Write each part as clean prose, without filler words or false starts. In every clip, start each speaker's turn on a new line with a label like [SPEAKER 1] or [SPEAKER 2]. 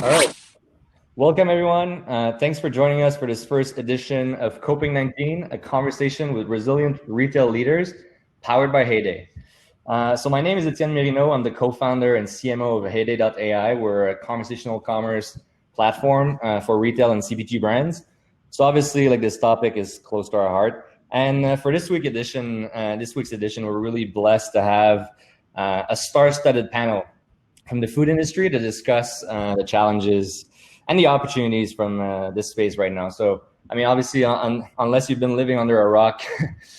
[SPEAKER 1] All right. Welcome, everyone. Thanks for joining us for this first edition of COPING-19, a conversation with resilient retail leaders powered by Heyday. So my name is Etienne Merino. I'm the co-founder and CMO of Heyday.ai. We're a conversational commerce platform for retail and CPG brands. So obviously, like, this topic is close to our heart. And for this week's edition, we're really blessed to have a star-studded panel from the food industry to discuss the challenges and the opportunities from this space right now. So, I mean, obviously, unless you've been living under a rock,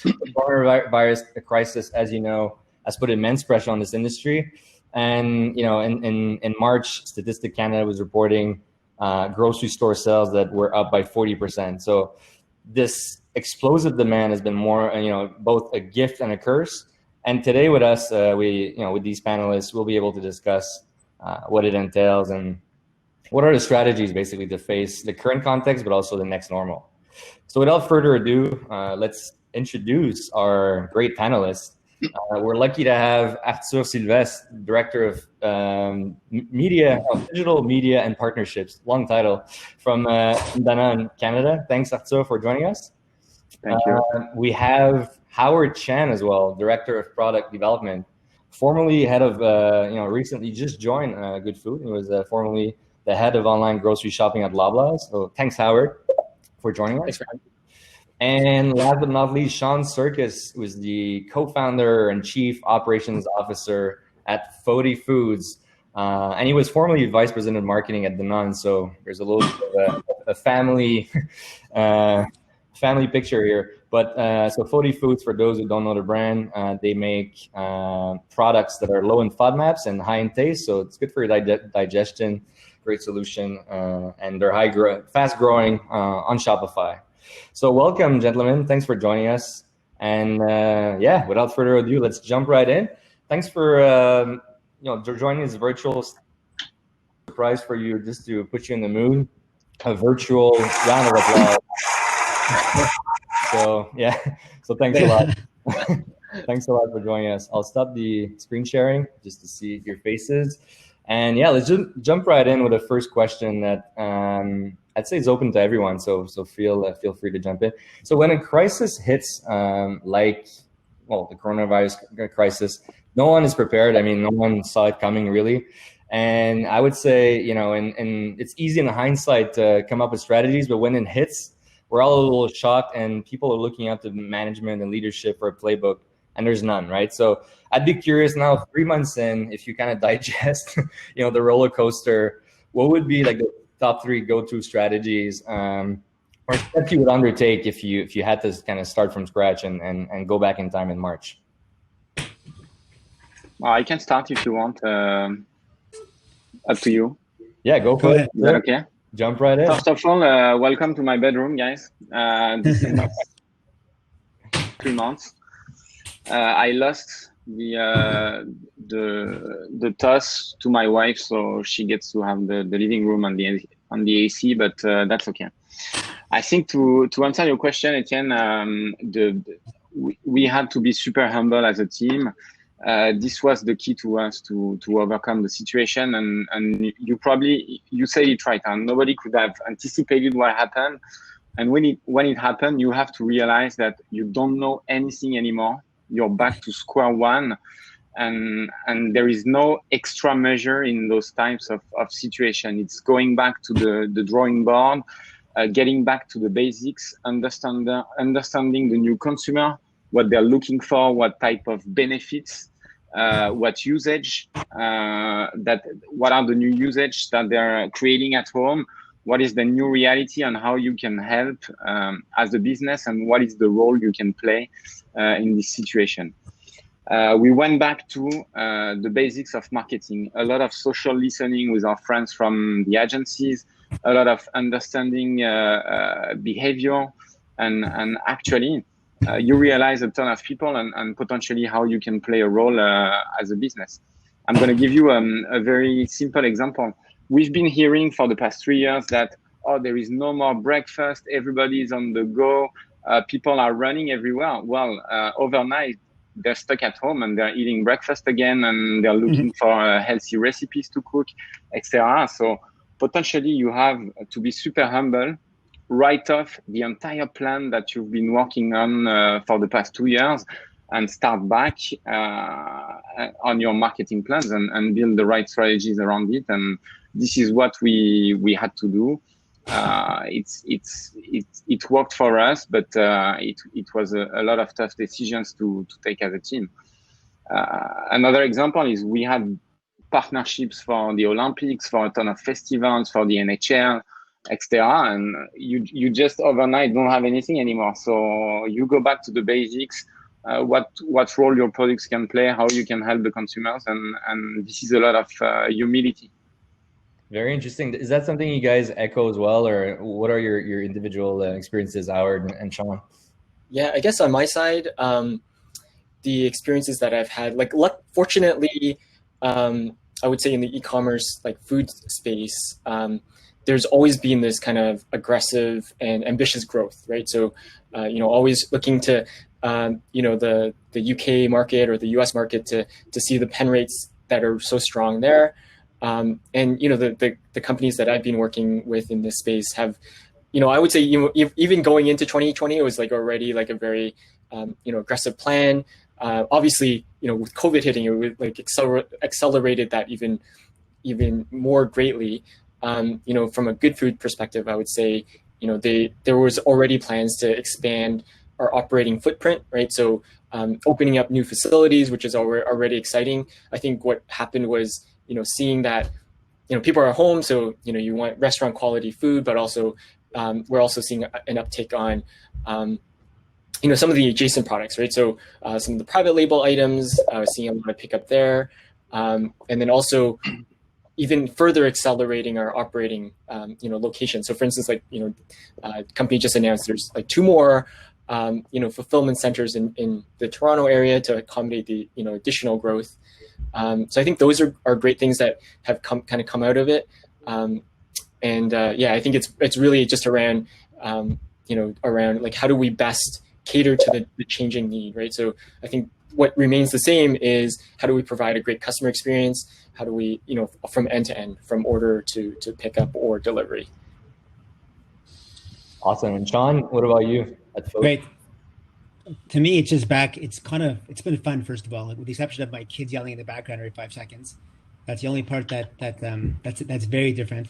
[SPEAKER 1] the coronavirus crisis, as you know, has put immense pressure on this industry. And, you know, in March, Statistic Canada was reporting grocery store sales that were up by 40%. So this explosive demand has been more, both a gift and a curse. And today with us, with these panelists, we'll be able to discuss what it entails and what are the strategies basically to face the current context, but also the next normal. So without further ado, let's introduce our great panelists. We're lucky to have Arthur Sylvestre, Director of Digital Media and Partnerships, long title, from Danone, Canada. Thanks, Arthur, for joining us.
[SPEAKER 2] Thank you.
[SPEAKER 1] We have Howard Chan as well, Director of Product Development, formerly head of, recently just joined Good Food. He was formerly the head of online grocery shopping at Loblaws. So thanks, Howard, for joining us. And last but not least, Sean Serkis, who is the co-founder and chief operations officer at Fody Foods. And he was formerly vice president of marketing at Danone. So there's a little bit of a family family picture here. But so Fody Foods, for those who don't know the brand, they make products that are low in FODMAPs and high in taste. So it's good for your digestion, great solution. And they're fast growing on Shopify. So welcome, gentlemen. Thanks for joining us. And without further ado, let's jump right in. Thanks for joining this virtual surprise for you, just to put you in the mood. A virtual round of applause. So thanks a lot. Thanks a lot for joining us. I'll stop the screen sharing just to see your faces. And let's just jump right in with the first question that I'd say is open to everyone. So feel free to jump in. So when a crisis hits, the coronavirus crisis, no one is prepared. I mean, no one saw it coming, really. And I would say, and it's easy in hindsight to come up with strategies, but when it hits, we're all a little shocked, and people are looking up to management and leadership for a playbook, and there's none, right? So I'd be curious now, 3 months in, if you kind of digest, the roller coaster, what would be like the top 3 go-to strategies or steps you would undertake if you had to kind of start from scratch and go back in time in March?
[SPEAKER 2] Well, I can start if you want. Up to you.
[SPEAKER 1] Yeah, go for it.
[SPEAKER 2] Is that okay?
[SPEAKER 1] Jump right in.
[SPEAKER 2] First of all, welcome to my bedroom, guys. This is 3 months. I lost the toss to my wife, so she gets to have the living room on the AC, but that's okay. I think to answer your question, Etienne, we had to be super humble as a team. This was the key to us to overcome the situation, and you say it right. Nobody could have anticipated what happened, and when it happened, you have to realize that you don't know anything anymore. You're back to square one, and there is no extra measure in those types of situation. It's going back to the drawing board, getting back to the basics, understanding the new consumer, what they're looking for, what type of benefits, what usage, what are the new usage that they're creating at home, what is the new reality and how you can help as a business, and what is the role you can play in this situation. We went back to the basics of marketing, a lot of social listening with our friends from the agencies, a lot of understanding behavior, and actually you realize a ton of people and potentially how you can play a role as a business. I'm going to give you a very simple example. We've been hearing for the past 3 years that, there is no more breakfast, everybody is on the go, people are running everywhere. Well, overnight, they're stuck at home and they're eating breakfast again, and they're looking for healthy recipes to cook, etc. So potentially you have to be super humble, write off the entire plan that you've been working on for the past 2 years, and start back on your marketing plans and build the right strategies around it. And this is what we had to do. It worked for us, but it was a lot of tough decisions to take as a team. Another example is we had partnerships for the Olympics, for a ton of festivals, for the NHL, etc. And you just overnight don't have anything anymore. So you go back to the basics, what role your products can play, how you can help the consumers, and this is a lot of humility.
[SPEAKER 1] Very interesting. Is that something you guys echo as well, or what are your individual experiences, Howard and Sean?
[SPEAKER 3] Yeah, I guess on my side, the experiences that I've had, like fortunately, I would say in the e-commerce like food space, there's always been this kind of aggressive and ambitious growth, right? So, always looking to, the UK market or the US market to see the pen rates that are so strong there. And the companies that I've been working with in this space have, I would say, even going into 2020, it was like already like a very, aggressive plan. Obviously, with COVID hitting, it would like accelerated that even more greatly. From a good food perspective, I would say, there was already plans to expand our operating footprint, right? So opening up new facilities, which is already exciting. I think what happened was, seeing that, people are at home, so, you want restaurant quality food, but also we're also seeing an uptick on, some of the adjacent products, right? So some of the private label items, seeing a lot of pickup there. And then also even further accelerating our operating, locations. So for instance, like, company just announced there's like 2 more, fulfillment centers in the Toronto area to accommodate the, additional growth. So I think those are great things that have come out of it. I think it's really just around, around like, how do we best cater to the changing need, right? So I think what remains the same is how do we provide a great customer experience? How do we, from end to end, from order to pickup or delivery?
[SPEAKER 1] Awesome. And Sean, what about you?
[SPEAKER 4] Great. To me, it's just back. It's been fun, first of all, with the exception of my kids yelling in the background every 5 seconds. That's the only part that's very different.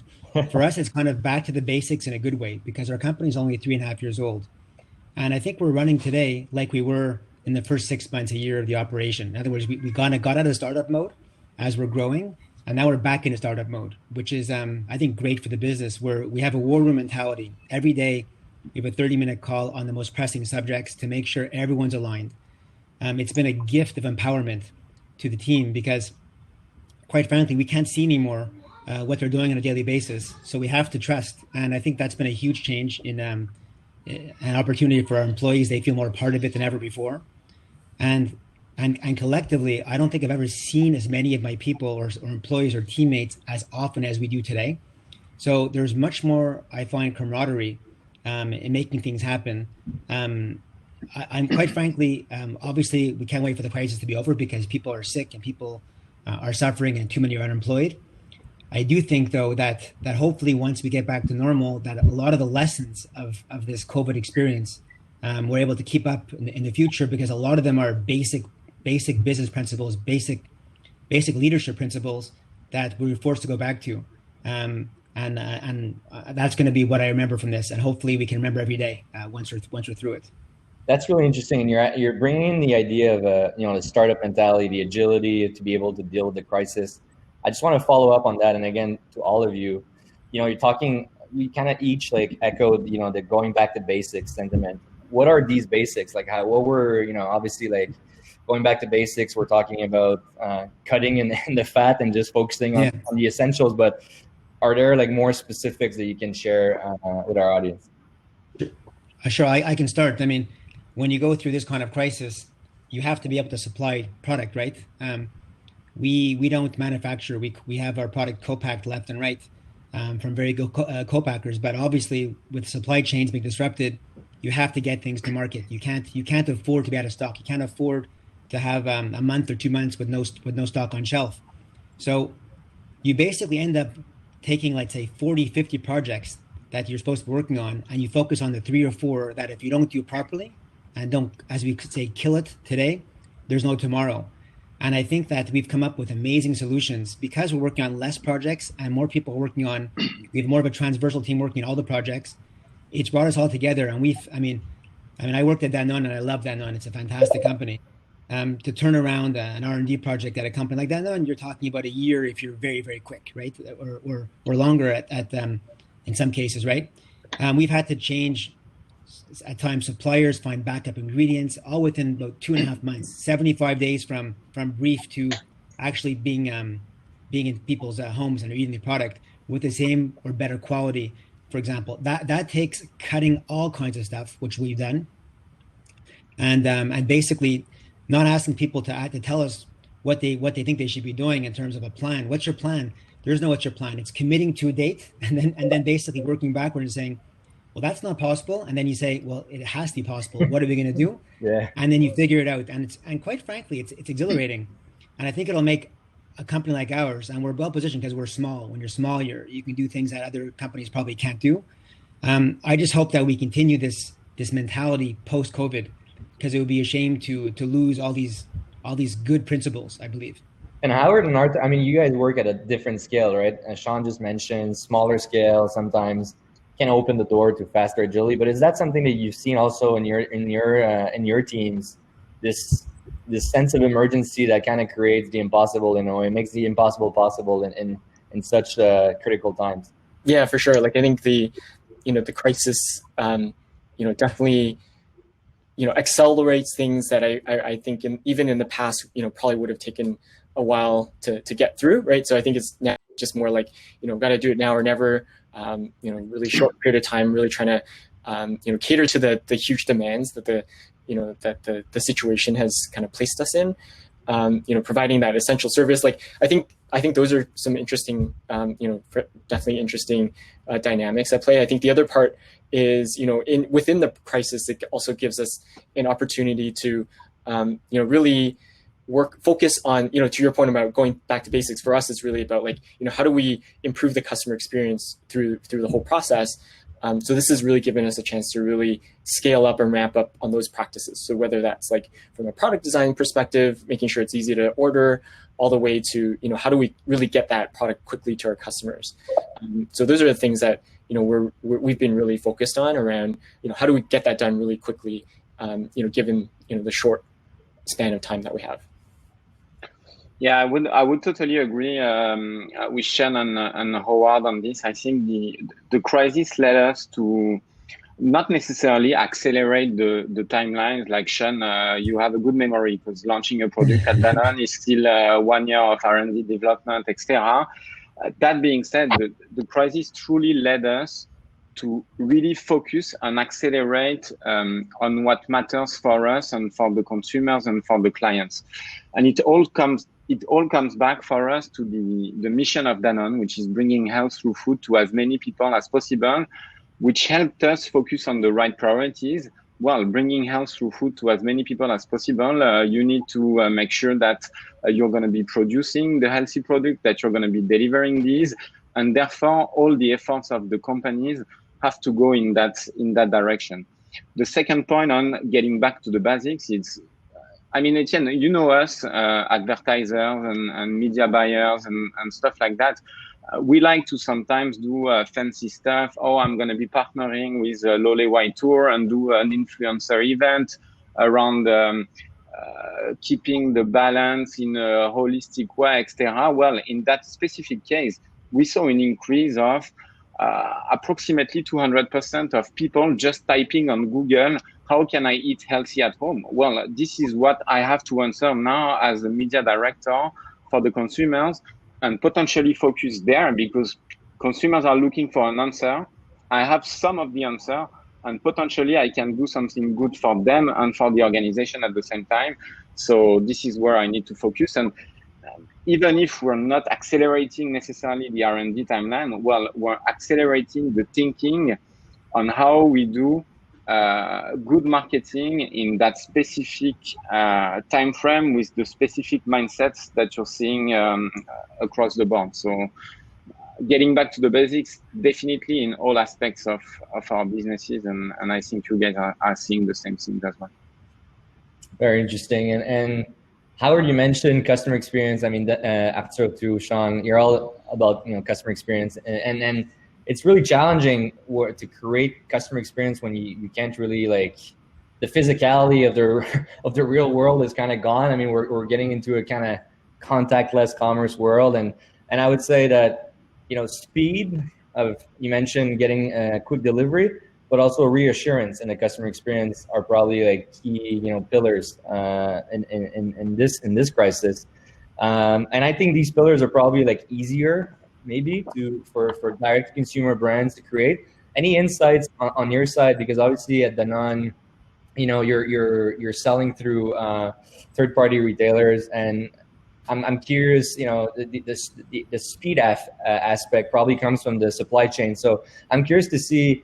[SPEAKER 4] For us, it's kind of back to the basics in a good way, because our company is only 3.5 years old. And I think we're running today like we were in the first 6 months, a year of the operation. In other words, we got out of startup mode as we're growing, and now we're back into startup mode, which is, I think, great for the business, where we have a war room mentality. Every day, we have a 30-minute call on the most pressing subjects to make sure everyone's aligned. It's been a gift of empowerment to the team, because, quite frankly, we can't see anymore what they're doing on a daily basis. So we have to trust. And I think that's been a huge change in an opportunity for our employees. They feel more part of it than ever before. And collectively, I don't think I've ever seen as many of my people or employees or teammates as often as we do today. So there's much more, I find, camaraderie in making things happen. I'm quite frankly, obviously, we can't wait for the crisis to be over, because people are sick and people are suffering and too many are unemployed. I do think, though, that hopefully once we get back to normal, that a lot of the lessons of this COVID experience, we're able to keep up in the future, because a lot of them are basic business principles, basic leadership principles that we were forced to go back to. And that's going to be what I remember from this, and hopefully we can remember every day once we're through it.
[SPEAKER 1] That's really interesting, and you're bringing the idea of the startup mentality, the agility to be able to deal with the crisis. I just want to follow up on that, and again, to all of you, you're talking. We kind of each like echoed the going back to basics sentiment. What are these basics? Like what were obviously like going back to basics. We're talking about cutting in the fat and just focusing on the essentials, but are there like more specifics that you can share with our audience?
[SPEAKER 4] Sure, I can start. I mean, when you go through this kind of crisis, you have to be able to supply product, right? We don't manufacture. We have our product co-packed left and right from very good co-packers. But obviously, with supply chains being disrupted, you have to get things to market. You can't afford to be out of stock. You can't afford to have a month or 2 months with no stock on shelf. So you basically end up taking, let's say, 40, 50 projects that you're supposed to be working on, and you focus on the 3 or 4 that if you don't do properly and don't, as we could say, kill it today, there's no tomorrow. And I think that we've come up with amazing solutions because we're working on less projects and more people are working on, we have more of a transversal team working on all the projects. It's brought us all together. And I worked at Danone and I love Danone. It's a fantastic company. To turn around an R&D project at a company like Danone, you're talking about a year if you're very, very quick, right? Or longer at in some cases, right? We've had to change at times suppliers, find backup ingredients, all within about 2.5 months, 75 days from brief to actually being in people's homes and eating the product with the same or better quality. For example, that takes cutting all kinds of stuff, which we've done, and basically not asking people to tell us what they think they should be doing in terms of a plan. What's your plan? There's no what's your plan. It's committing to a date and then basically working backward and saying, well, that's not possible. And then you say, well, it has to be possible. What are we going to do?
[SPEAKER 1] Yeah. And
[SPEAKER 4] then you figure it out. And quite frankly, it's exhilarating. And I think it'll make a company like ours, and we're well positioned because we're small. When you're small, you can do things that other companies probably can't do. I just hope that we continue this mentality post-COVID, because it would be a shame to lose all these good principles, I believe.
[SPEAKER 1] And Howard and Arthur, I mean, you guys work at a different scale, right? As Sean just mentioned, smaller scale sometimes can open the door to faster agility. But is that something that you've seen also in your teams? This sense of emergency that kind of creates the impossible in a way, makes the impossible possible in such critical times.
[SPEAKER 3] Yeah, for sure. Like I think the crisis, definitely, accelerates things that I think even in the past, probably would have taken a while to get through, right? So I think it's now just more like, got to do it now or never. Really short period of time, really trying to, cater to the huge demands that the situation has kind of placed us in, providing that essential service. Like, I think those are some interesting, definitely interesting dynamics at play. I think the other part is, within the crisis, it also gives us an opportunity to, really focus on, to your point about going back to basics. For us, it's really about like, how do we improve the customer experience through the whole process? So this has really given us a chance to really scale up and ramp up on those practices. So whether that's like from a product design perspective, making sure it's easy to order, all the way to, how do we really get that product quickly to our customers? So those are the things that, we've been really focused on around, how do we get that done really quickly, given, the short span of time that we have.
[SPEAKER 2] Yeah, I would totally agree with Sean and Howard on this. I think the crisis led us to not necessarily accelerate the timelines. Like Sean, you have a good memory because launching a product at Danone is still 1 year of R&D development, etc. That being said, the crisis truly led us to really focus and accelerate on what matters for us and for the consumers and for the clients. And it all comes back for us to the mission of Danone, which is bringing health through food to as many people as possible, which helped us focus on the right priorities. Well, bringing health through food to as many people as possible, you need to make sure that you're going to be producing the healthy product, that you're going to be delivering these, and therefore all the efforts of the companies have to go in that direction. The second point on getting back to the basics, Etienne, you know us, advertisers and media buyers and stuff like that. We like to sometimes do fancy stuff. Oh, I'm going to be partnering with Lole White Tour and do an influencer event around keeping the balance in a holistic way, etc. Well, in that specific case, we saw an increase of approximately 200% of people just typing on Google, how can I eat healthy at home? Well, this is what I have to answer now as a media director for the consumers and potentially focus there because consumers are looking for an answer. I have some of the answer and potentially I can do something good for them and for the organization at the same time. So this is where I need to focus. And even if we're not accelerating necessarily the R&D timeline, well, we're accelerating the thinking on how we do good marketing in that specific time frame with the specific mindsets that you're seeing across the board. So getting back to the basics, definitely in all aspects of our businesses, and I think you guys are seeing the same things as well.
[SPEAKER 1] Very interesting. And Howard, you mentioned customer experience. I mean, after through Sean, you're all about customer experience, and it's really challenging to create customer experience when you can't really the physicality of the real world is kind of gone. I mean, we're getting into a kind of contactless commerce world, and I would say that speed of, you mentioned getting a quick delivery, but also reassurance in the customer experience are probably key pillars in this crisis. And I think these pillars are probably easier maybe for direct consumer brands to create. Any insights on your side? Because obviously at Danone, you're selling through third-party retailers, and I'm curious, the speed aspect probably comes from the supply chain. So I'm curious to see,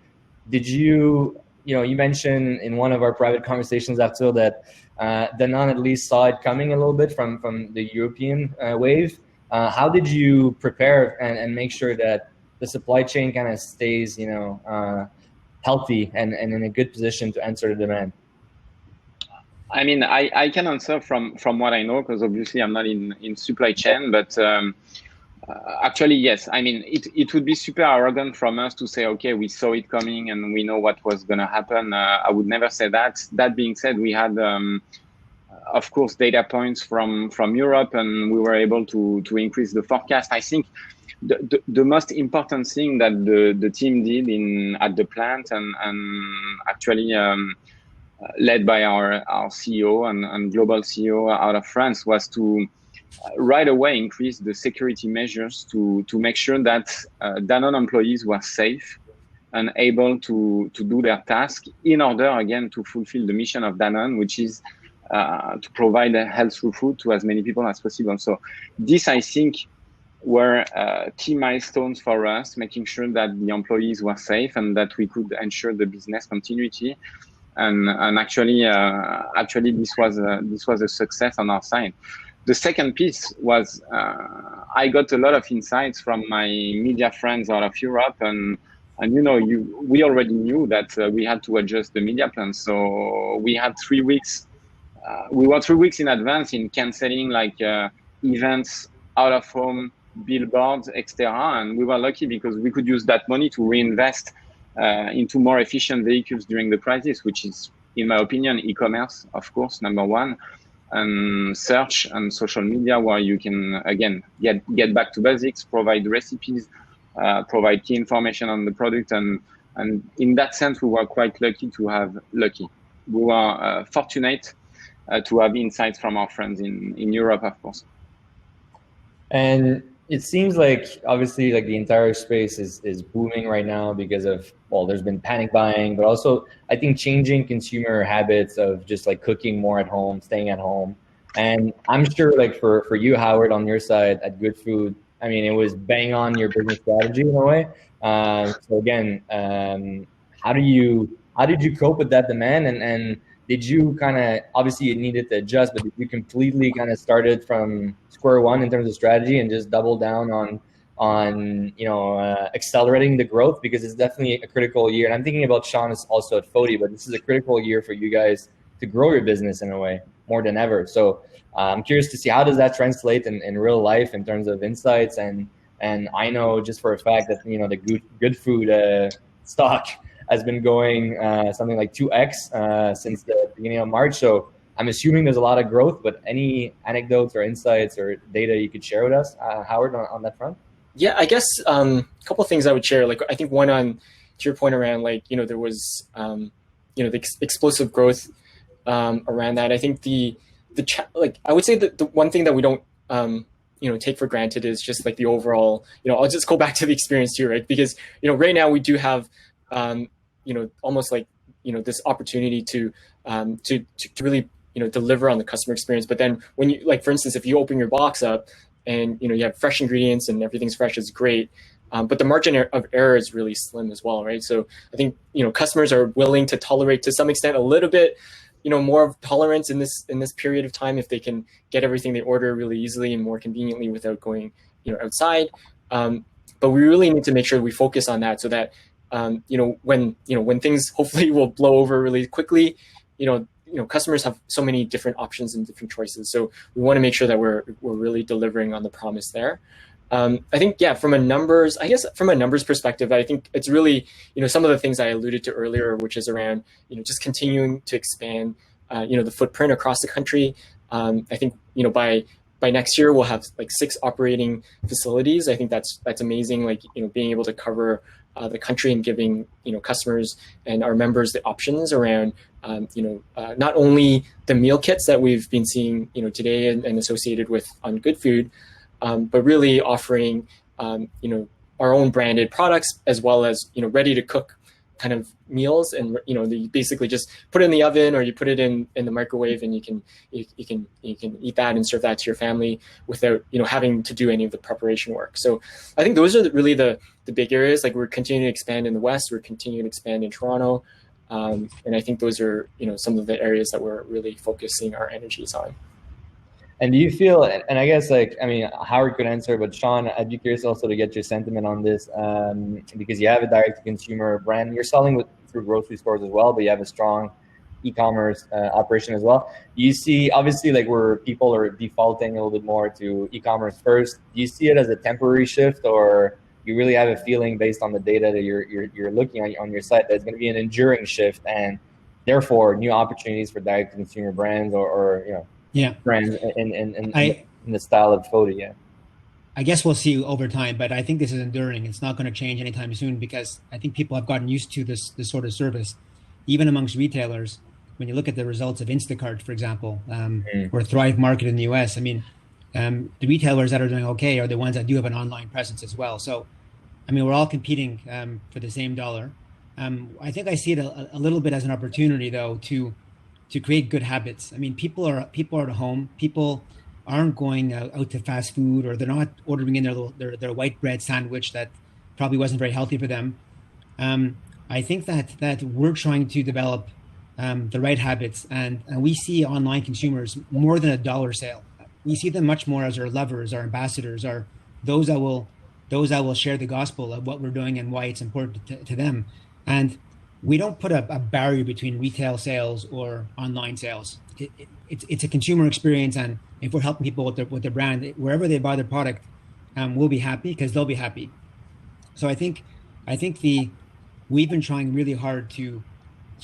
[SPEAKER 1] did you mentioned in one of our private conversations after that Danone at least saw it coming a little bit from the European wave. How did you prepare and make sure that the supply chain kind of stays, healthy and in a good position to answer the demand?
[SPEAKER 2] I mean, I can answer from what I know, because obviously I'm not in supply chain, but actually, yes. I mean, it would be super arrogant from us to say, okay, we saw it coming and we know what was going to happen. I would never say that. That being said, we had, of course, data points from Europe, and we were able to increase the forecast. I think the most important thing that the team did at the plant and actually led by our CEO and global CEO out of France was to right away increase the security measures to make sure that Danone employees were safe and able to do their task in order, again, to fulfill the mission of Danone, which is to provide healthful food to as many people as possible. So this, I think, were key milestones for us, making sure that the employees were safe and that we could ensure the business continuity. And actually, this was a success on our side. The second piece was I got a lot of insights from my media friends out of Europe, and we already knew that we had to adjust the media plan. So we had 3 weeks. We were 3 weeks in advance in canceling events, out of home, billboards, etc. And we were lucky because we could use that money to reinvest into more efficient vehicles during the crisis, which is, in my opinion, e-commerce, of course, number one, and search and social media, where you can, again, get back to basics, provide recipes, provide key information on the product. And in that sense, we were quite lucky. We were fortunate to have insights from our friends in Europe, of course.
[SPEAKER 1] And it seems like, obviously, the entire space is booming right now because of, well, there's been panic buying, but also I think changing consumer habits of just cooking more at home, staying at home. And I'm sure for you, Howard, on your side at Good Food, I mean, it was bang on your business strategy in a way. So again, how did you cope with that demand? And did you kind of, obviously you needed to adjust, but did you completely kind of started from square one in terms of strategy and just double down on accelerating the growth? Because it's definitely a critical year. And I'm thinking about Sean is also at Fody, but this is a critical year for you guys to grow your business in a way more than ever. So I'm curious to see, how does that translate in real life in terms of insights? And I know just for a fact that, the Good Food stock has been going something like 2x since the beginning of March. So I'm assuming there's a lot of growth, but any anecdotes or insights or data you could share with us, Howard, on that front?
[SPEAKER 3] Yeah, I guess a couple of things I would share. I think one to your point around there was the explosive growth around that. I think I would say that the one thing that we don't take for granted is just the overall. I'll just go back to the experience too, right? Because right now we do have almost this opportunity to really deliver on the customer experience. But then when you for instance, if you open your box up and you have fresh ingredients and everything's fresh, is great, but the margin of error is really slim as well, right? So I think customers are willing to tolerate to some extent a little bit more of tolerance in this period of time if they can get everything they order really easily and more conveniently without going outside. But we really need to make sure we focus on that so that when things hopefully will blow over really quickly, customers have so many different options and different choices. So we want to make sure that we're really delivering on the promise there. I think, from a numbers perspective, I think it's really, some of the things I alluded to earlier, which is around, just continuing to expand, the footprint across the country. I think, by next year, we'll have like 6 operating facilities. I think that's amazing. Like, being able to cover the country and giving, customers and our members the options around, not only the meal kits that we've been seeing, today and associated with on Good Food, but really offering, our own branded products as well as, ready to cook kind of meals. And, you basically just put it in the oven or you put it in the microwave, and you can eat that and serve that to your family without, having to do any of the preparation work. So I think those are really the big areas. Like, we're continuing to expand in the West, we're continuing to expand in Toronto. And I think those are, some of the areas that we're really focusing our energies on.
[SPEAKER 1] And do you feel, and I guess Howard could answer, but Sean, I'd be curious also to get your sentiment on this, because you have a direct-to-consumer brand. You're selling through grocery stores as well, but you have a strong e-commerce operation as well. Do you see, obviously, like, where people are defaulting a little bit more to e-commerce first, do you see it as a temporary shift, or you really have a feeling based on the data that you're looking at on your site that it's going to be an enduring shift, and therefore new opportunities for direct-to-consumer brands or brands in the style of Fody? Yeah,
[SPEAKER 4] I guess we'll see over time, but I think this is enduring. It's not going to change anytime soon, because I think people have gotten used to this sort of service, even amongst retailers. When you look at the results of Instacart, for example, or Thrive Market in the US, the retailers that are doing okay are the ones that do have an online presence as well. So, we're all competing for the same dollar. I think I see it a little bit as an opportunity, though, to create good habits. People are at home. People aren't going out to fast food, or they're not ordering in their white bread sandwich that probably wasn't very healthy for them. I think that we're trying to develop the right habits, and we see online consumers more than a dollar sale. We see them much more as our levers, our ambassadors, are those that will share the gospel of what we're doing and why it's important to them. And we don't put a barrier between retail sales or online sales. It's a consumer experience, and if we're helping people with their brand, wherever they buy their product, we'll be happy because they'll be happy. So I think we've been trying really hard to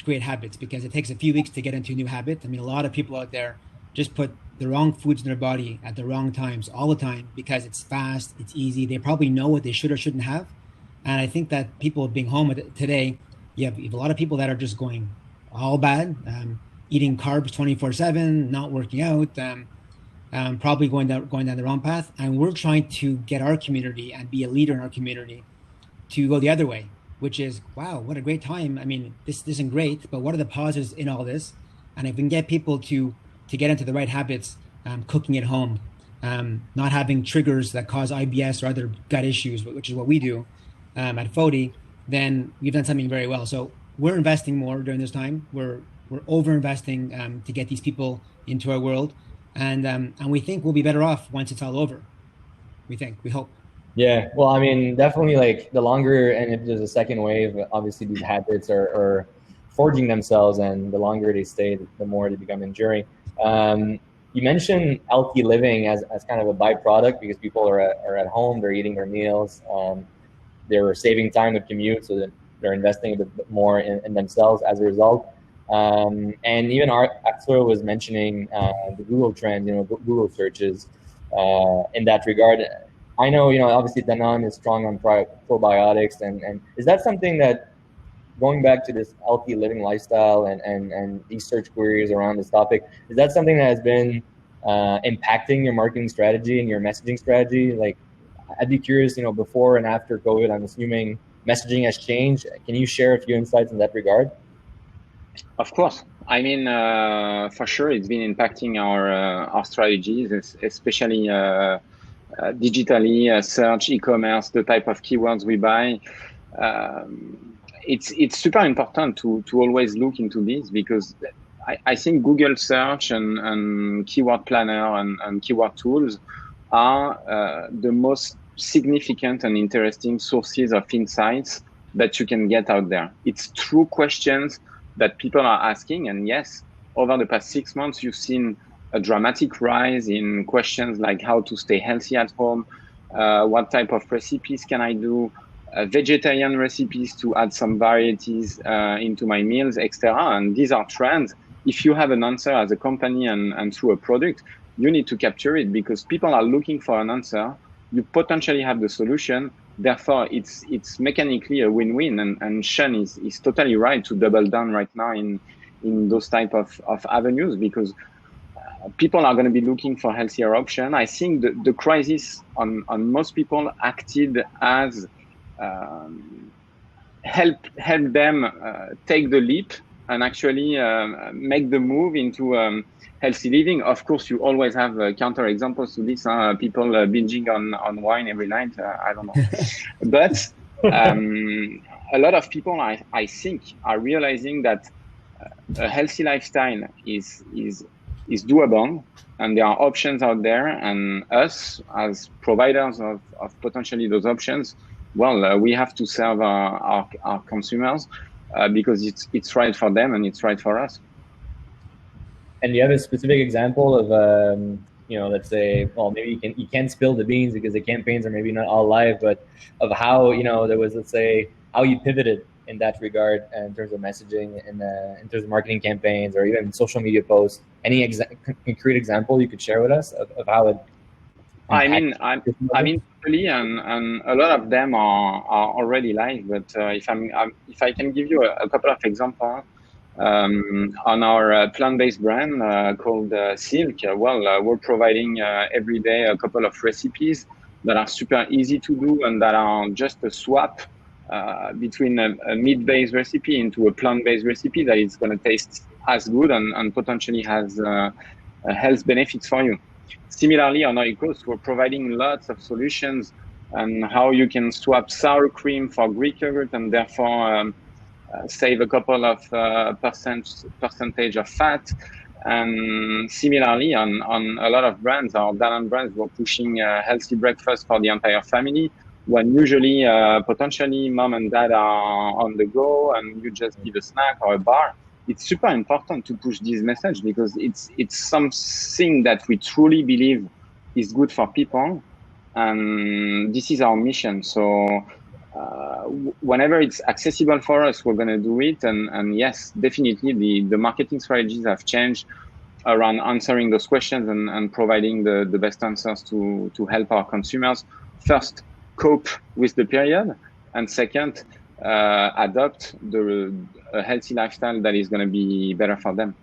[SPEAKER 4] create habits, because it takes a few weeks to get into a new habit. A lot of people out there just put the wrong foods in their body at the wrong times all the time because it's fast, it's easy. They probably know what they should or shouldn't have. And I think that people being home today, you have a lot of people that are just going all bad, eating carbs 24/7, not working out, probably going down the wrong path. And we're trying to get our community and be a leader in our community to go the other way, which is, wow, what a great time. This isn't great, but what are the positives in all this? And if we can get people to get into the right habits, cooking at home, not having triggers that cause IBS or other gut issues, which is what we do at Fody, then we've done something very well. So we're investing more during this time. We're over-investing to get these people into our world, and we think we'll be better off once it's all over. We hope.
[SPEAKER 1] Yeah, well, definitely, like, the longer, and if there's a second wave, obviously these habits are forging themselves, and the longer they stay, the more they become enduring. You mentioned healthy living as kind of a byproduct, because people are at home, they're eating their meals, they're saving time with commute, so that they're investing a bit more in themselves as a result. And even Axel was mentioning the Google trends, Google searches in that regard. I know, obviously Danone is strong on probiotics, and is that something that, going back to this healthy living lifestyle and these search queries around this topic, is that something that has been impacting your marketing strategy and your messaging strategy? Like, I'd be curious, before and after COVID, I'm assuming messaging has changed. Can you share a few insights in that regard?
[SPEAKER 2] Of course. For sure, it's been impacting our strategies, especially digitally, search, e-commerce, the type of keywords we buy. It's super important to always look into this, because I think Google search and keyword planner and keyword tools are the most significant and interesting sources of insights that you can get out there. It's true questions that people are asking. And yes, over the past 6 months, you've seen a dramatic rise in questions like how to stay healthy at home, what type of recipes can I do, vegetarian recipes to add some varieties into my meals, etc. And these are trends. If you have an answer as a company and through a product, you need to capture it because people are looking for an answer. You potentially have the solution. Therefore, it's mechanically a win-win. And Sean is totally right to double down right now in those type of avenues because people are going to be looking for healthier option. I think the crisis on most people acted as help them take the leap and actually make the move into healthy living. Of course, you always have counter examples to this. People binging on wine every night. I don't know, but a lot of people, I think, are realizing that a healthy lifestyle is doable, and there are options out there. And us, as providers of potentially those options, well, we have to serve our consumers because it's right for them and it's right for us.
[SPEAKER 1] And you have a specific example of, let's say, well, maybe you can't spill the beans because the campaigns are maybe not all live, but of how, there was, let's say, how you pivoted in that regard in terms of messaging and in terms of marketing campaigns or even social media posts. Any concrete example you could share with us of how it?
[SPEAKER 2] I mean, really, and a lot of them are already live. But if I can give you a couple of examples. On our plant-based brand called Silk, we're providing every day a couple of recipes that are super easy to do and that are just a swap between a meat-based recipe into a plant-based recipe that is going to taste as good and potentially has health benefits for you. Similarly, on Oikos, we're providing lots of solutions on how you can swap sour cream for Greek yogurt and therefore save a couple of percentage of fat. And similarly, on a lot of brands, our Danone brands, we're pushing a healthy breakfast for the entire family, when usually potentially mom and dad are on the go and you just give a snack or a bar. It's super important to push this message because it's something that we truly believe is good for people, and this is our mission. So whenever it's accessible for us, we're going to do it. And yes, definitely the marketing strategies have changed around answering those questions and providing the best answers to help our consumers first cope with the period, and second, adopt a healthy lifestyle that is going to be better for them.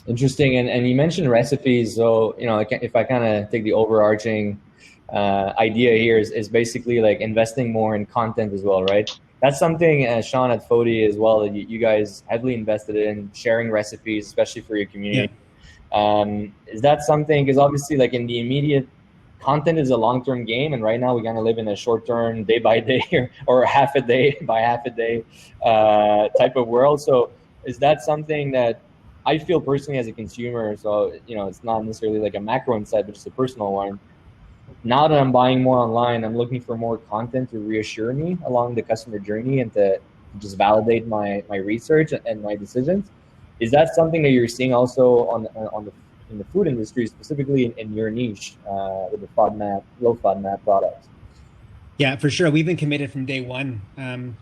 [SPEAKER 1] Interesting. And you mentioned recipes. So, if I kind of take the overarching idea here is basically like investing more in content as well, right? That's something, Sean, at Fody as well, that you guys heavily invested in, sharing recipes, especially for your community. Yeah. Is that something, because obviously like in the immediate, content is a long-term game, and right now we kind of live in a short-term, day by day or half a day by half a day type of world. So is that something that I feel personally as a consumer, so it's not necessarily like a macro insight, but just a personal one. Now that I'm buying more online, I'm looking for more content to reassure me along the customer journey and to just validate my research and my decisions. Is that something that you're seeing also in the food industry, specifically in your niche with the low FODMAP products?
[SPEAKER 4] Yeah, for sure. We've been committed from day one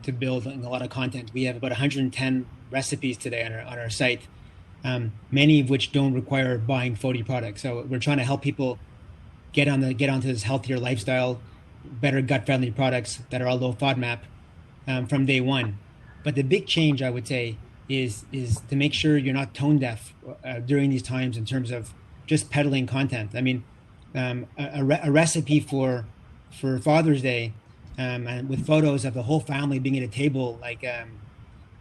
[SPEAKER 4] to building a lot of content. We have about 110 recipes today on our site, many of which don't require buying Fody products. So we're trying to help people get onto this healthier lifestyle, better gut-friendly products that are all low FODMAP from day one. But the big change, I would say, is to make sure you're not tone deaf during these times in terms of just peddling content. I mean, a recipe for Father's Day and with photos of the whole family being at a table, like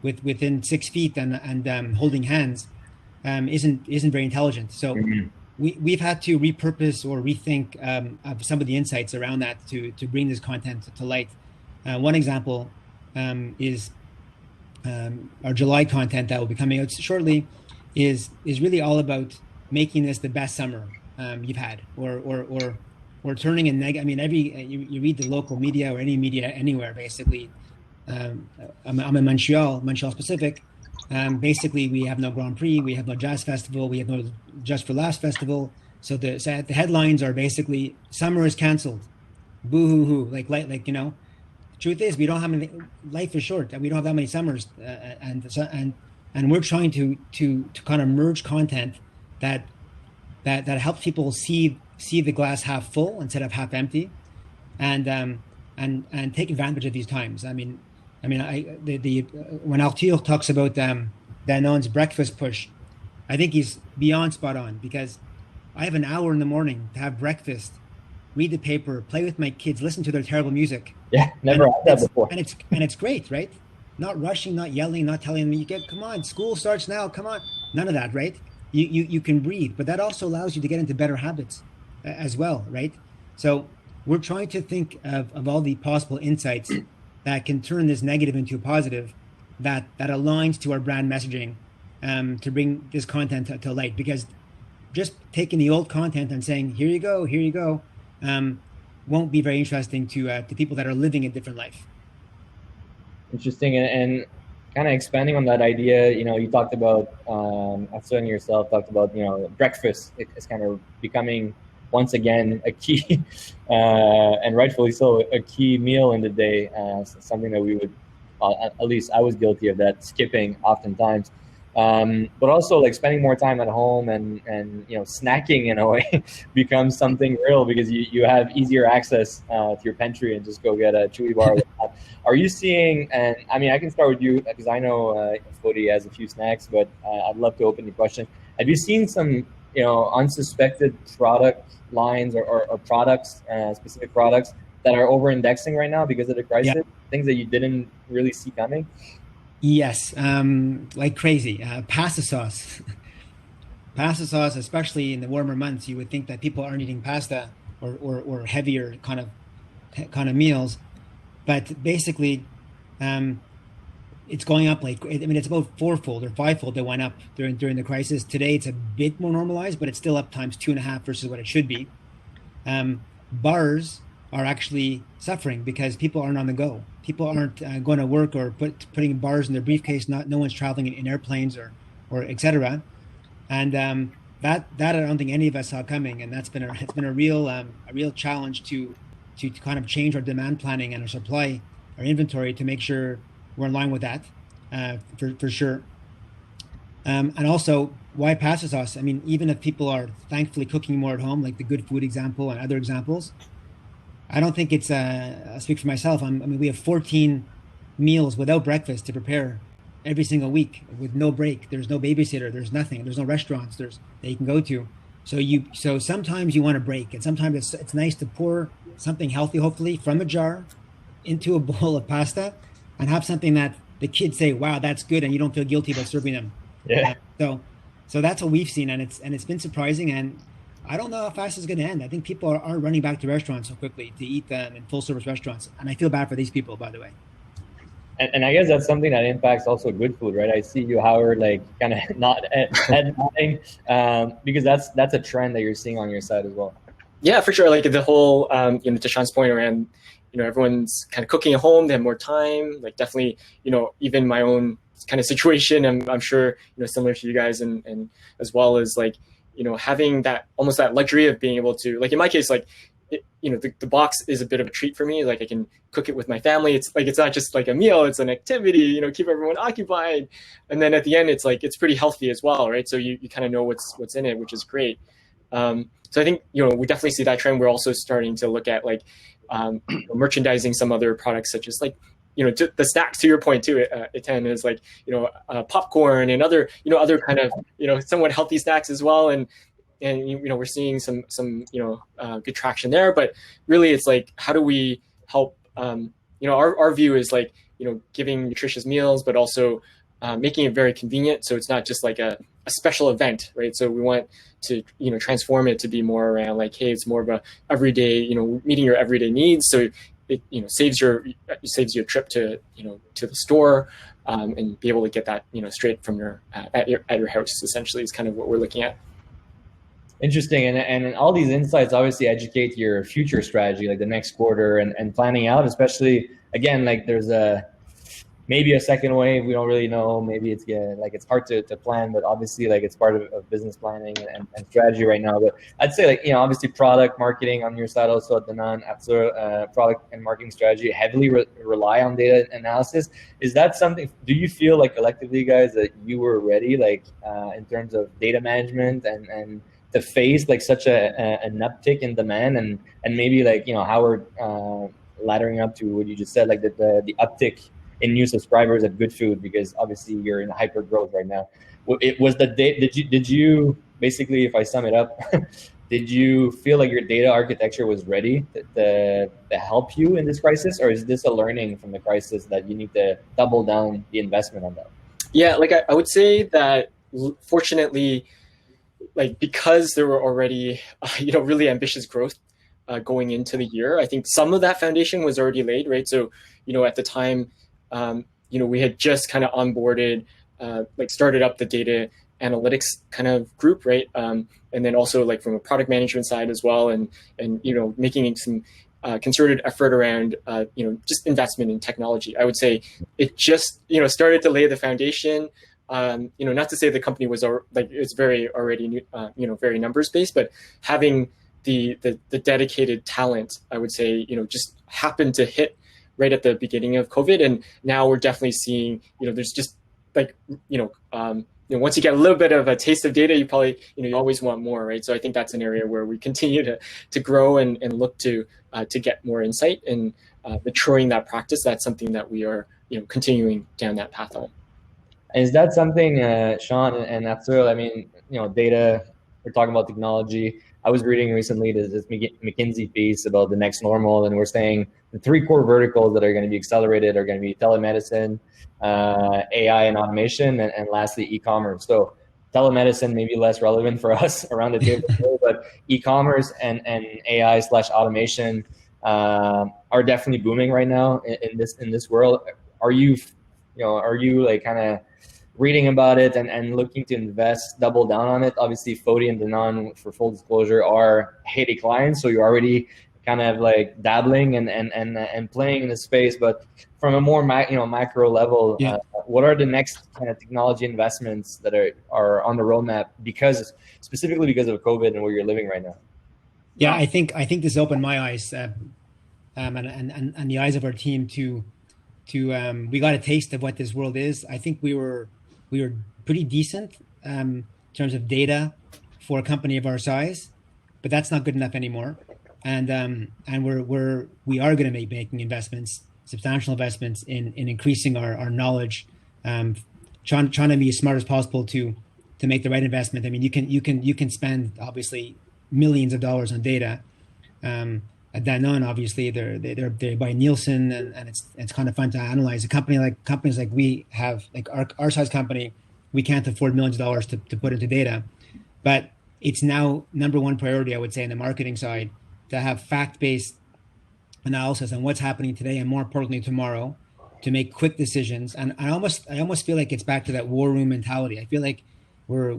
[SPEAKER 4] within 6 feet and holding hands, isn't very intelligent. So we've had to repurpose or rethink of some of the insights around that to bring this content to light. One example is our July content that will be coming out shortly is really all about making this the best summer you've had, or we're turning in negative. I mean, you read the local media or any media anywhere, basically. I'm in Montreal specific. Basically, we have no Grand Prix, we have no Jazz Festival, we have no Just for Laughs Festival. So the headlines are basically summer is canceled. Boo hoo hoo. Like you know, the truth is we don't have any. Life is short, and we don't have that many summers. And we're trying to kind of merge content that helps people see the glass half full instead of half empty, and take advantage of these times. I mean, when Arthur talks about Danone's breakfast push, I think he's beyond spot on, because I have an hour in the morning to have breakfast, read the paper, play with my kids, listen to their terrible music.
[SPEAKER 1] Yeah, never had that before.
[SPEAKER 4] And it's great, right? Not rushing, not yelling, not telling them, come on, school starts now, come on. None of that, right? You can breathe, but that also allows you to get into better habits as well, right? So we're trying to think of all the possible insights that can turn this negative into a positive, that aligns to our brand messaging, to bring this content to light. Because just taking the old content and saying, here you go, won't be very interesting to people that are living a different life.
[SPEAKER 1] Interesting. And kind of expanding on that idea, you talked about, Aston yourself talked about, breakfast is kind of becoming once again a key, and rightfully so, a key meal in the day, something that we would, at least I was guilty of that, skipping oftentimes. But also like spending more time at home and snacking in a way becomes something real, because you have easier access to your pantry and just go get a chewy bar. Are you seeing, and I mean, I can start with you because I know Fody has a few snacks, but I'd love to open the question. Have you seen some unsuspected product lines or products, specific products that are over-indexing right now because of the crisis? Yeah. Things that you didn't really see coming?
[SPEAKER 4] Yes, like crazy. Pasta sauce. Pasta sauce, especially in the warmer months, you would think that people aren't eating pasta or heavier kind of meals. But basically, it's going up it's about fourfold or fivefold that went up during the crisis. Today, it's a bit more normalized, but it's still up times 2.5 versus what it should be. Bars are actually suffering because people aren't on the go. People aren't going to work or putting bars in their briefcase. No one's traveling in airplanes or etc. And that I don't think any of us saw coming, and it's been a real challenge to kind of change our demand planning and our supply, our inventory, to make sure we're in line with that, for sure. And also, why pasta sauce? I mean, even if people are thankfully cooking more at home, like the Good Food example and other examples, I don't think it's, I'll speak for myself. We have 14 meals without breakfast to prepare every single week with no break. There's no babysitter. There's nothing. There's no restaurants that you can go to. So sometimes you want a break, and sometimes it's nice to pour something healthy, hopefully from a jar, into a bowl of pasta, and have something that the kids say, "Wow, that's good," and you don't feel guilty about serving them.
[SPEAKER 1] Yeah.
[SPEAKER 4] So that's what we've seen, and it's been surprising. And I don't know how fast it's going to end. I think people are running back to restaurants so quickly to eat in full service restaurants, and I feel bad for these people, by the way.
[SPEAKER 1] And I guess that's something that impacts also Good Food, right? I see you, Howard, like kind of not nodding, because that's a trend that you're seeing on your side as well.
[SPEAKER 3] Yeah, for sure. Like the whole, to Sean's point around, everyone's kind of cooking at home. They have more time. Like definitely, even my own kind of situation, I'm sure, similar to you guys, and as well as like, having that almost that luxury of being able to, like in my case, like, the box is a bit of a treat for me. Like I can cook it with my family. It's like, it's not just like a meal, it's an activity, keep everyone occupied. And then at the end, it's like, it's pretty healthy as well. Right. So you kind of know what's in it, which is great. So I think, we definitely see that trend. We're also starting to look at like, merchandising some other products, such as like, the snacks, to your point too, Etienne, is like, popcorn and other kind of, somewhat healthy snacks as well. And we're seeing some good traction there, but really it's like, how do we help, our view is like, giving nutritious meals, but also making it very convenient. So it's not just like a special event, right? So we want to, transform it to be more around like, hey, it's more of a everyday, meeting your everyday needs. So it, saves you a trip to, to the store, and be able to get that, straight from your, at your house, essentially, is kind of what we're looking at.
[SPEAKER 1] Interesting. And all these insights obviously educate your future strategy, like the next quarter and planning out, especially again, like there's maybe a second wave. We don't really know. Maybe it's like it's hard to plan, but obviously like it's part of business planning and strategy right now. But I'd say like, obviously product marketing on your side also at Danone, after product and marketing strategy heavily rely on data analysis. Is that something, do you feel like collectively guys that you were ready, like in terms of data management and to face like such an uptick in demand and maybe like, how we're laddering up to what you just said, like the uptick in new subscribers at Good Food, because obviously you're in hyper growth right now. It was the data. Did you basically, if I sum it up, did you feel like your data architecture was ready to help you in this crisis, or is this a learning from the crisis that you need to double down the investment on that?
[SPEAKER 3] Yeah, like I would say that fortunately, like because there were already really ambitious growth going into the year, I think some of that foundation was already laid, right? So at the time, we had just kind of onboarded, started up the data analytics kind of group, right? And then also like from a product management side as well, and making some concerted effort around just investment in technology. I would say it just started to lay the foundation. Not to say the company was it's very already very numbers based, but having the dedicated talent, I would say just happened to hit right at the beginning of COVID, and now we're definitely seeing there's just like once you get a little bit of a taste of data, you probably you always want more, right? So I think that's an area where we continue to grow and look to get more insight and maturing that practice. That's something that we are continuing down that path on.
[SPEAKER 1] Is that something, Sean and Arthur? I mean, data. We're talking about technology. I was reading recently this McKinsey piece about the next normal, and we're saying the 3 core verticals that are going to be accelerated are going to be telemedicine, AI and automation, and lastly, e-commerce. So telemedicine may be less relevant for us around the table today, but e-commerce and AI/automation are definitely booming right now in this world. Are you like kind of reading about it and looking to invest, double down on it? Obviously, Fody and Danone, for full disclosure, are Heyday clients, so you're already kind of like dabbling and playing in the space. But from a more macro level, what are the next kind of technology investments that are on the roadmap specifically because of COVID and where you're living right now?
[SPEAKER 4] Yeah, I think this opened my eyes and the eyes of our team to we got a taste of what this world is. I think we were pretty decent in terms of data for a company of our size, but that's not good enough anymore. And we are going to be making investments, substantial investments in increasing our knowledge, trying to be as smart as possible to make the right investment. I mean, you can spend obviously millions of dollars on data. At Danone, obviously, they're by Nielsen, and it's kind of fun to analyze. Companies like we have, like our size company, we can't afford millions of dollars to put into data, but it's now number one priority, I would say, in the marketing side, to have fact-based analysis on what's happening today and more importantly tomorrow, to make quick decisions. And I almost feel like it's back to that war room mentality. I feel like we're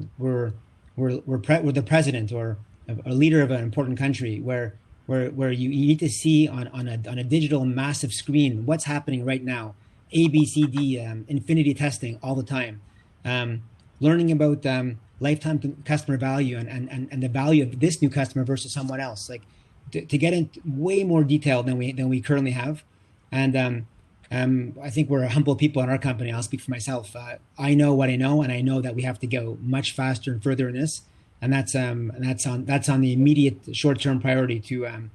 [SPEAKER 4] the president or a leader of an important country where you need to see on a digital massive screen what's happening right now, ABCD, infinity testing all the time, learning about lifetime customer value and the value of this new customer versus someone else, like to get into way more detail than we currently have. And I think we're humble people in our company. I'll speak for myself. I know what I know, and I know that we have to go much faster and further in this. And that's on the immediate short-term priority to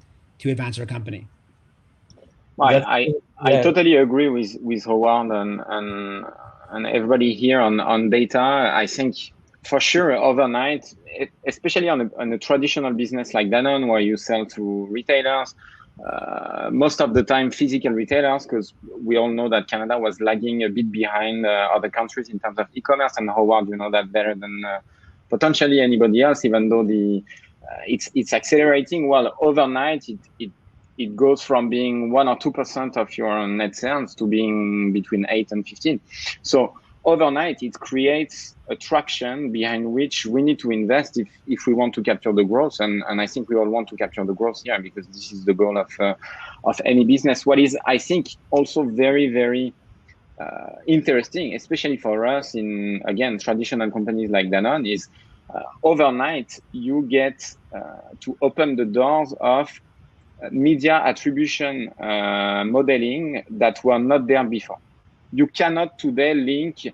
[SPEAKER 4] advance our company.
[SPEAKER 2] Well, I totally agree with Howard and everybody here on data. I think for sure overnight, especially on a traditional business like Danone, where you sell to retailers, most of the time physical retailers, because we all know that Canada was lagging a bit behind other countries in terms of e-commerce, and Howard, you know that better than potentially anybody else, even though it's accelerating. Well, overnight it goes from being 1 or 2% of your net sales to being between 8 and 15. So overnight, it creates a traction behind which we need to invest if we want to capture the growth. And I think we all want to capture the growth here because this is the goal of any business. What is, I think, also very, very interesting, especially for us in, again, traditional companies like Danone, is overnight you get to open the doors of media attribution modeling that were not there before. You cannot today link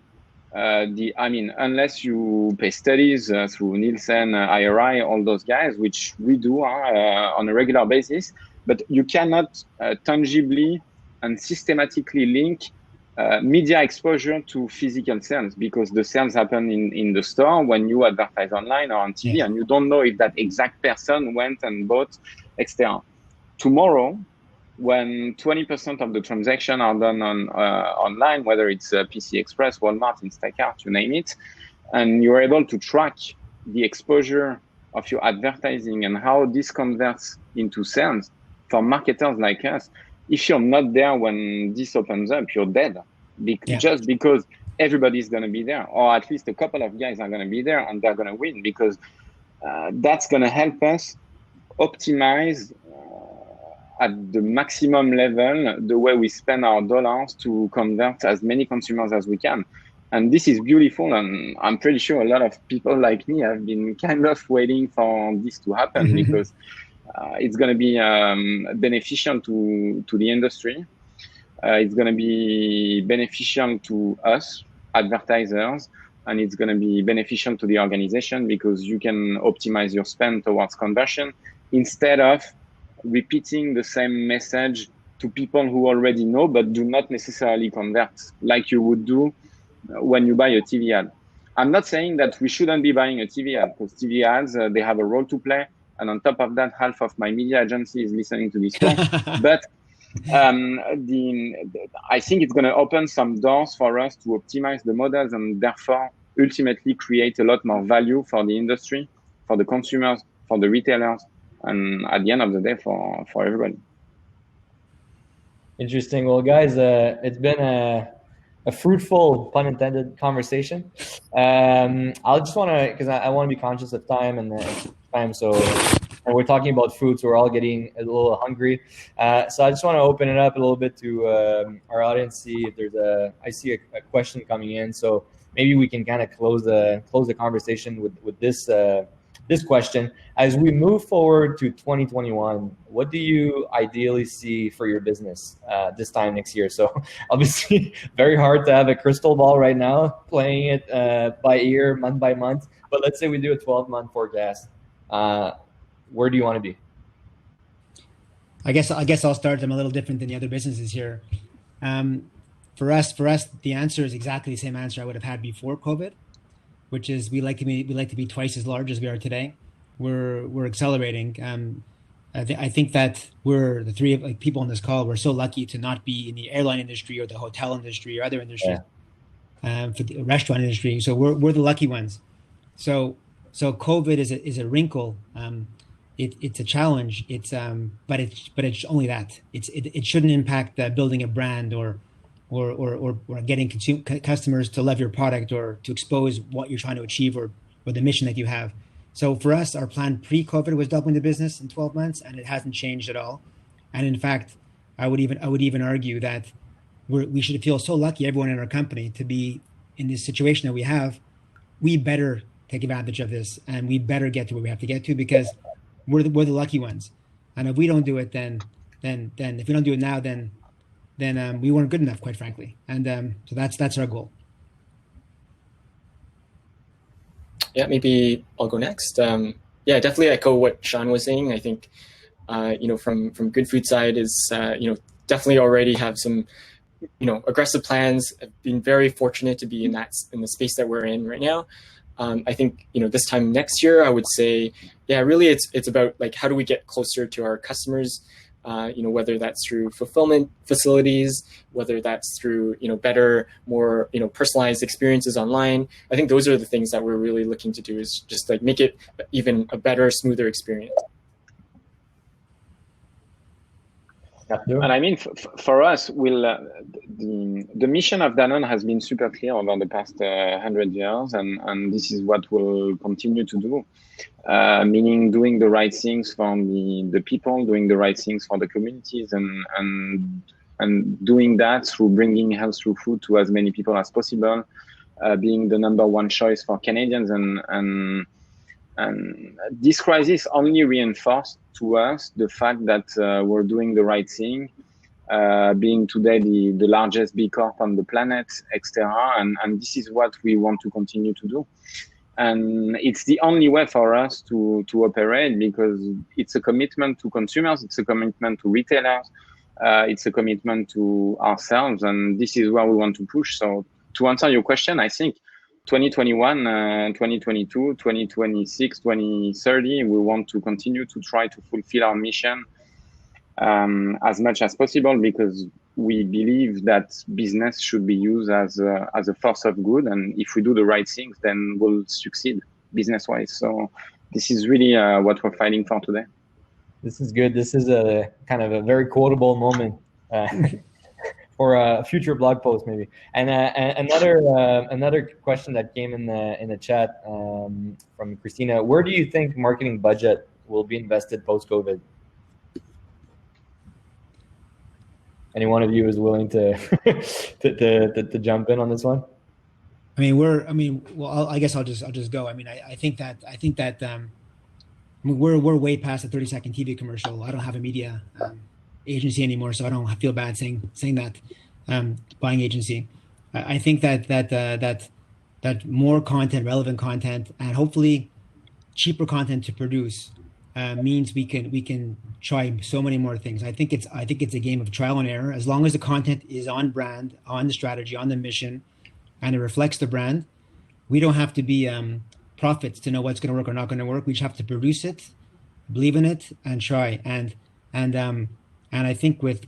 [SPEAKER 2] unless you pay studies through Nielsen, IRI, all those guys, which we do on a regular basis, but you cannot tangibly and systematically link media exposure to physical sales, because the sales happen in the store when you advertise online or on TV, and you don't know if that exact person went and bought, etc. Tomorrow, when 20% of the transactions are done on online, whether it's PC Express, Walmart, Instacart, you name it, and you're able to track the exposure of your advertising and how this converts into sales for marketers like us, if you're not there when this opens up, you're dead. Just because everybody's going to be there, or at least a couple of guys are going to be there and they're going to win, because that's going to help us optimize at the maximum level the way we spend our dollars to convert as many consumers as we can. And this is beautiful, and I'm pretty sure a lot of people like me have been kind of waiting for this to happen because it's going to be beneficial to the industry. It's going to be beneficial to us, advertisers, and it's going to be beneficial to the organization because you can optimize your spend towards conversion instead of repeating the same message to people who already know but do not necessarily convert, like you would do when you buy a TV ad. I'm not saying that we shouldn't be buying a TV ad, because TV ads, they have a role to play. And on top of that, half of my media agency is listening to this talk. But I think it's going to open some doors for us to optimize the models and therefore ultimately create a lot more value for the industry, for the consumers, for the retailers, and at the end of the day, for everybody.
[SPEAKER 1] Interesting. Well, guys, it's been a fruitful, pun intended, conversation. I'll just want to, because I want to be conscious of time and time. So, and we're talking about food, so we're all getting a little hungry. So I just want to open it up a little bit to our audience, see if there's I see a question coming in. So maybe we can kind of close the conversation with this this question. As we move forward to 2021, what do you ideally see for your business this time next year? So obviously very hard to have a crystal ball right now, playing it by ear, month by month. But let's say we do a 12-month forecast. Where do you want to be?
[SPEAKER 4] I guess I'll start. I'm a little different than the other businesses here. For us, the answer is exactly the same answer I would have had before COVID, which is we like to be twice as large as we are today. We're accelerating. I think that we're the three of people on this call. We're so lucky to not be in the airline industry or the hotel industry or other industries, for the restaurant industry. So we're the lucky ones. So COVID is a wrinkle. It's a challenge. But it's only that. It shouldn't impact building a brand or getting customers to love your product or to expose what you're trying to achieve or the mission that you have. So for us, our plan pre-COVID was doubling the business in 12 months, and it hasn't changed at all. And in fact, I would even argue that we should feel so lucky, everyone in our company, to be in this situation that we have. We better take advantage of this, and we better get to where we have to get to, because we're the lucky ones. And if we don't do it, then if we don't do it now, then we weren't good enough, quite frankly. And so that's our goal.
[SPEAKER 3] Yeah, maybe I'll go next. Yeah, definitely echo what Sean was saying. I think, from Good Food side is, definitely already have some, aggressive plans. I've been very fortunate to be in the space that we're in right now. I think, this time next year, I would say, yeah, really it's about like, how do we get closer to our customers? Whether that's through fulfillment facilities, whether that's through, better, more, personalized experiences online. I think those are the things that we're really looking to do, is just like make it even a better, smoother experience.
[SPEAKER 2] And I mean, for us, the mission of Danone has been super clear over the past 100 years, and this is what we'll continue to do. Meaning doing the right things for the people, doing the right things for the communities, and doing that through bringing health through food to as many people as possible, being the number one choice for Canadians, and this crisis only reinforced to us the fact that we're doing the right thing, being today the largest B Corp on the planet, etc. And this is what we want to continue to do. And it's the only way for us to operate, because it's a commitment to consumers, it's a commitment to retailers, it's a commitment to ourselves, and this is where we want to push. So to answer your question, I think 2021, 2022, 2026, 2030, we want to continue to try to fulfill our mission as much as possible, because we believe that business should be used as a force of good, and if we do the right things, then we'll succeed business-wise. So this is really what we're fighting for today.
[SPEAKER 1] This is good. This is a kind of a very quotable moment for a future blog post, maybe. And another question that came in the chat from Christina: where do you think marketing budget will be invested post-COVID? Any one of you is willing to to jump in on this one?
[SPEAKER 4] I guess I'll just go. I think that we're way past the 30-second TV commercial. I don't have a media agency anymore, so I don't feel bad saying that. Buying agency, I think that more content, relevant content, and hopefully cheaper content to produce means we can try so many more things. I think it's a game of trial and error. As long as the content is on brand, on the strategy, on the mission, and it reflects the brand, we don't have to be prophets to know what's going to work or not going to work. We just have to produce it, believe in it, and try. And I think with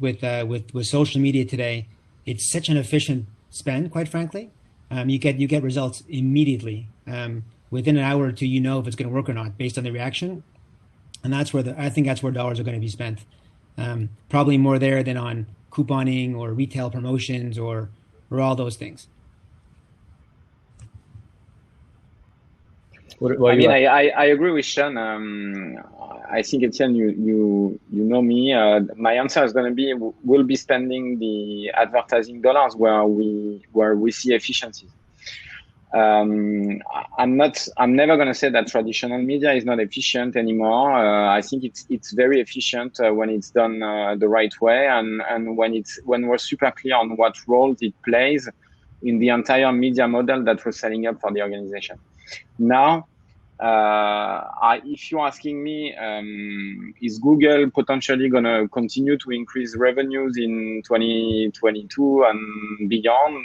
[SPEAKER 4] social media today, it's such an efficient spend. Quite frankly, you get results immediately. Within an hour or two, you know if it's going to work or not based on the reaction. And I think that's where dollars are going to be spent. Probably more there than on couponing or retail promotions or all those things.
[SPEAKER 2] I agree with Sean. I think, Etienne, you know me. My answer is going to be we'll be spending the advertising dollars where we see efficiencies. I'm never going to say that traditional media is not efficient anymore. I think it's very efficient when it's done the right way, and when we're super clear on what role it plays in the entire media model that we're setting up for the organization. Now, if you're asking me, is Google potentially going to continue to increase revenues in 2022 and beyond?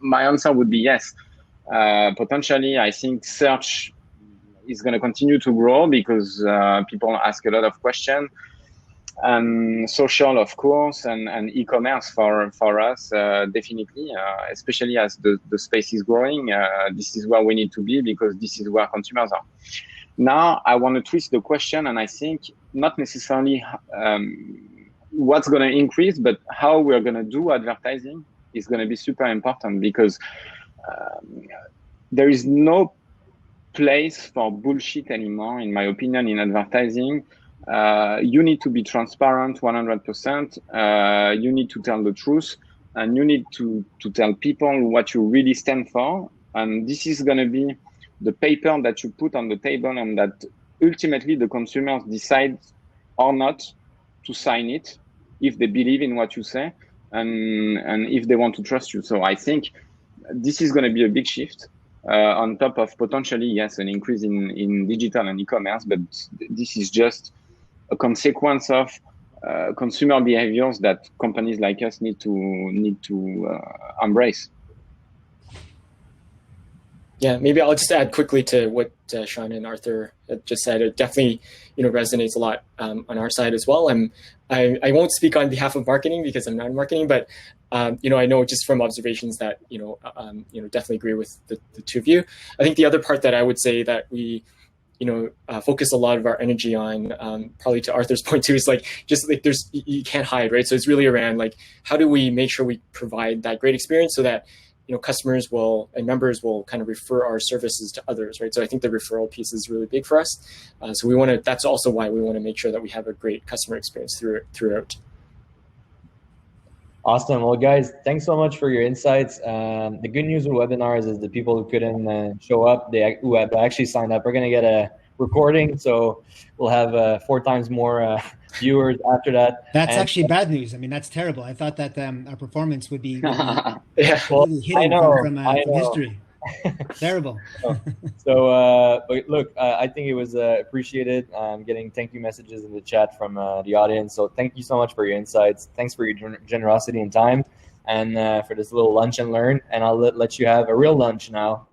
[SPEAKER 2] My answer would be yes. Potentially, I think search is going to continue to grow because people ask a lot of questions, and social, of course, and e-commerce for us, definitely, especially as the space is growing. This is where we need to be because this is where consumers are. Now, I want to twist the question, and I think not necessarily what's going to increase, but how we're going to do advertising is going to be super important, because there is no place for bullshit anymore, in my opinion, in advertising. You need to be transparent 100%. You need to tell the truth, and you need to tell people what you really stand for. And this is going to be the paper that you put on the table, and that ultimately the consumers decide or not to sign it if they believe in what you say, and if they want to trust you. So I think this is going to be a big shift, on top of potentially, yes, an increase in digital and e-commerce, but this is just a consequence of consumer behaviors that companies like us need to embrace.
[SPEAKER 3] Yeah, maybe I'll just add quickly to what Sean and Arthur just said. It definitely, resonates a lot on our side as well. I won't speak on behalf of marketing because I'm not in marketing, but I know just from observations that definitely agree with the two of you. I think the other part that I would say that we focus a lot of our energy on, probably to Arthur's point too, is like, just like you can't hide, right? So it's really around like, how do we make sure we provide that great experience so that, customers and members will kind of refer our services to others, right? So I think the referral piece is really big for us. So that's also why we want to make sure that we have a great customer experience throughout.
[SPEAKER 1] Awesome. Well, guys, thanks so much for your insights. The good news with webinars is the people who couldn't show up, who have actually signed up, are going to get a recording. So we'll have 4 times more viewers after that.
[SPEAKER 4] That's actually bad news. I mean, that's terrible. I thought that our performance would be
[SPEAKER 1] well,
[SPEAKER 4] hidden from history. Terrible.
[SPEAKER 1] But look, I think it was appreciated. Getting thank you messages in the chat from the audience. So thank you so much for your insights. Thanks for your generosity and time, and for this little lunch and learn. And I'll let you have a real lunch now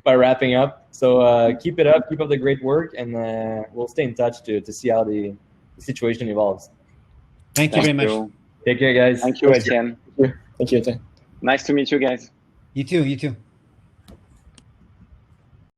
[SPEAKER 1] by wrapping up. So keep it up. Keep up the great work, and we'll stay in touch to see how the situation evolves.
[SPEAKER 4] Thank you very much.
[SPEAKER 1] Take care, guys.
[SPEAKER 2] Thank you, Etienne.
[SPEAKER 3] Thank you, Etienne.
[SPEAKER 2] Nice to meet you guys.
[SPEAKER 4] You too.